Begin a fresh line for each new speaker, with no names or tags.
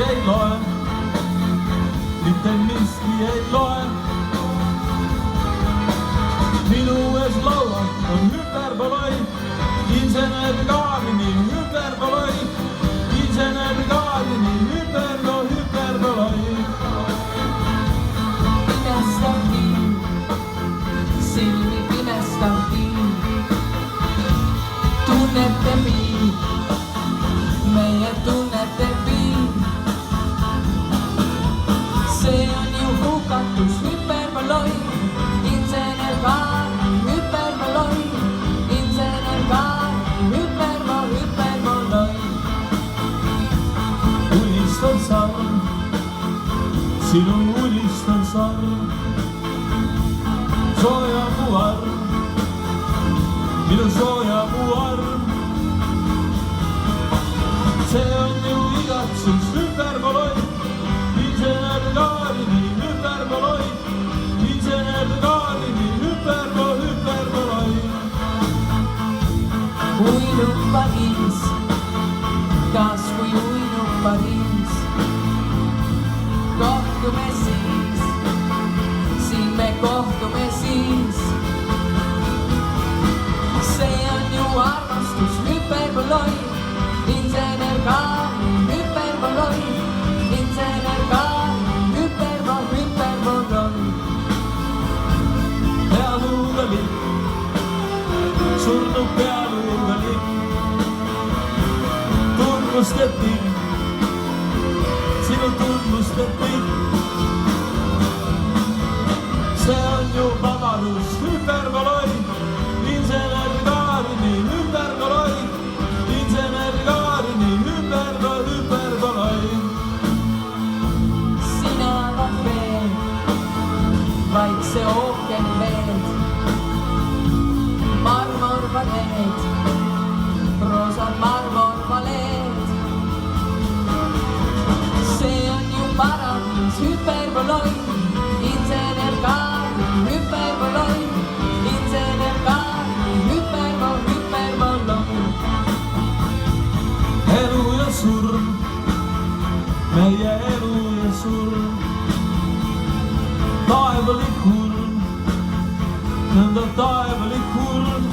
ei loe, mitte miski ei loe. Minu ees laual on hüperboloi, insenergaadini hüperboloi, insenergaadini hüperboloi.
Pimestav kiin, silmi pimestav kiin, tunnete mind, meie tunnete mind. See on ju hukatus hüperboloi, insenergaadi hüperboloi, insenergaadi hüperboloi.
Unistan sarm, sinu unistan sarm, sooja mu arm, minu sooja mu arm. See on ju igatsus hüperboloi, insenergaadini hüperboloi, insenergaadini hüperboloi.
Uinub Pariis, kas kui uinub Pariis, kohtume siis, siin me kohtume siis. See on ju armastus hüperboloi, insenergaadi hüperboloi, insenergaadi hüperboloi.
Pealuuga lipp, surnud pealuuga lipp, tunnustab mind, sinu tunnustab mind. See on ju vabadus hüperboloi, insenergaadini hüperboloi, insenergaadini hüperboloi.
Sina oled veel, vaikse ookeani veed, marmorpaleed, roosa marmorpaleed. See on ju paradiis hüperboloi, insenergaadi hüperboloi, insenergaadi hüperboloi.
Elu ja surm, meie elu ja surm, taevalik hurm, nõnda taevalik hurm.